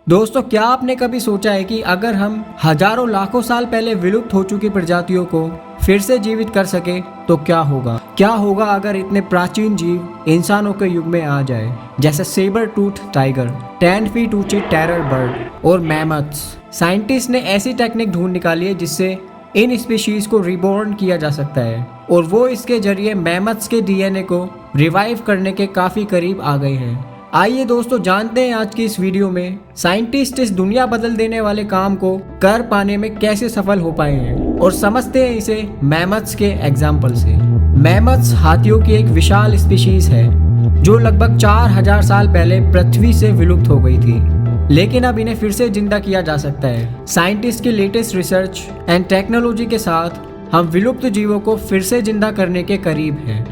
दोस्तों, क्या आपने कभी सोचा है कि अगर हम हजारों लाखों साल पहले विलुप्त हो चुकी प्रजातियों को फिर से जीवित कर सके तो क्या होगा? क्या होगा अगर इतने प्राचीन जीव इंसानों के युग में आ जाए, जैसे सेबर टूथ टाइगर, 10 फीट ऊंची टेरर बर्ड और मैमथ्स। साइंटिस्ट ने ऐसी टेक्निक ढूंढ निकाली है जिससे इन स्पीशीज को रिबॉर्न किया जा सकता है और वो इसके जरिए मैमथ्स के डीएनए को रिवाइव करने के काफी करीब आ गए हैं। आइए दोस्तों, जानते हैं आज की इस वीडियो में साइंटिस्ट इस दुनिया बदल देने वाले काम को कर पाने में कैसे सफल हो पाए हैं और समझते हैं इसे मैमथ्स के एग्जाम्पल से। मैमथ्स हाथियों की एक विशाल स्पीशीज है जो लगभग 4000 साल पहले पृथ्वी से विलुप्त हो गई थी, लेकिन अब इन्हें फिर से जिंदा किया जा सकता है। साइंटिस्ट की लेटेस्ट रिसर्च एंड टेक्नोलॉजी के साथ हम विलुप्त जीवों को फिर से जिंदा करने के करीब हैं।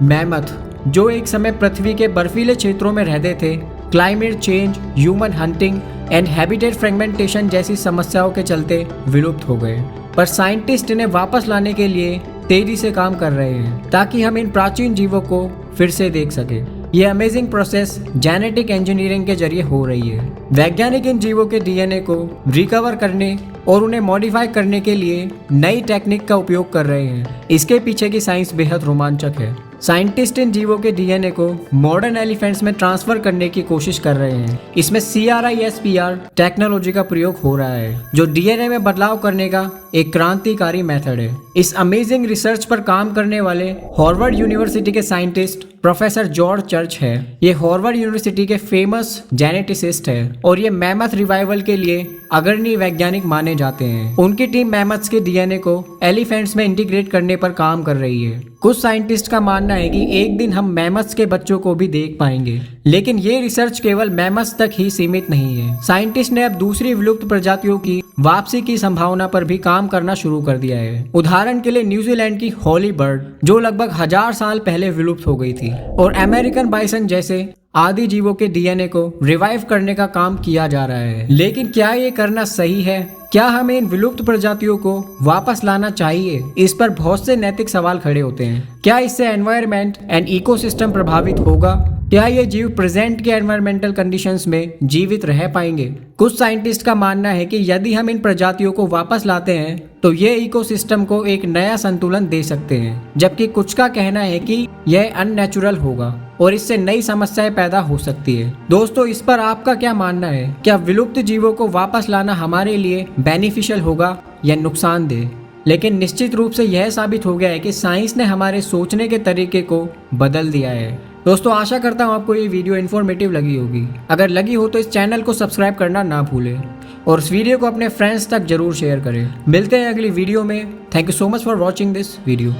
मैमथ, जो एक समय पृथ्वी के बर्फीले क्षेत्रों में रहते थे, climate change, human hunting and habitat fragmentation जैसी समस्याओं के चलते विलुप्त हो गए, पर साइंटिस्ट इन्हें वापस लाने के लिए तेजी से काम कर रहे हैं ताकि हम इन प्राचीन जीवों को फिर से देख सके। ये अमेजिंग प्रोसेस जेनेटिक इंजीनियरिंग के जरिए हो रही है। वैज्ञानिक इन जीवों के डीएनए को रिकवर करने और उन्हें मॉडिफाई करने के लिए नई टेक्निक का उपयोग कर रहे हैं। इसके पीछे की साइंस बेहद रोमांचक है। साइंटिस्ट इन जीवों के डीएनए को मॉडर्न एलिफेंट्स में ट्रांसफर करने की कोशिश कर रहे हैं। इसमें CRISPR टेक्नोलॉजी का प्रयोग हो रहा है, जो डीएनए में बदलाव करने का एक क्रांतिकारी मेथड है। इस अमेजिंग रिसर्च पर काम करने वाले हार्वर्ड यूनिवर्सिटी के साइंटिस्ट प्रोफेसर जॉर्ज चर्च है। ये हार्वर्ड यूनिवर्सिटी के फेमस जेनेटिसिस्ट है और ये मैमथ रिवाइवल के लिए अग्रणी वैज्ञानिक माने जाते हैं। उनकी टीम मैमथ्स के डीएनए को एलिफेंट्स में इंटीग्रेट करने पर काम कर रही है। कुछ साइंटिस्ट का मानना है कि एक दिन हम मैमथ्स के बच्चों को भी देख पाएंगे, लेकिन ये रिसर्च केवल मैमथ्स तक ही सीमित नहीं है। साइंटिस्ट ने अब दूसरी विलुप्त प्रजातियों की वापसी की संभावना पर भी काम करना शुरू कर दिया है। उदाहरण के लिए न्यूजीलैंड की हॉली बर्ड, जो लगभग 1000 साल पहले विलुप्त हो गई थी, और अमेरिकन बाइसन जैसे आदि जीवों के डीएनए को रिवाइव करने का काम किया जा रहा है। लेकिन क्या ये करना सही है? क्या हमें इन विलुप्त प्रजातियों को वापस लाना चाहिए? इस पर बहुत से नैतिक सवाल खड़े होते हैं। क्या इससे एनवायरनमेंट एंड इकोसिस्टम प्रभावित होगा? क्या ये जीव प्रेजेंट के एनवायरमेंटल कंडीशंस में जीवित रह पाएंगे? कुछ साइंटिस्ट का मानना है कि यदि हम इन प्रजातियों को वापस लाते हैं तो ये इकोसिस्टम को एक नया संतुलन दे सकते हैं, जबकि कुछ का कहना है कि यह अननेचुरल होगा और इससे नई समस्याएं पैदा हो सकती है। दोस्तों, इस पर आपका क्या मानना है? क्या विलुप्त जीवों को वापस लाना हमारे लिए बेनिफिशियल होगा या नुकसानदेह? लेकिन निश्चित रूप से यह साबित हो गया है कि साइंस ने हमारे सोचने के तरीके को बदल दिया है। दोस्तों, आशा करता हूँ आपको ये वीडियो इन्फॉर्मेटिव लगी होगी। अगर लगी हो तो इस चैनल को सब्सक्राइब करना ना भूलें और इस वीडियो को अपने फ्रेंड्स तक जरूर शेयर करें। मिलते हैं अगली वीडियो में। Thank you so much for watching this video.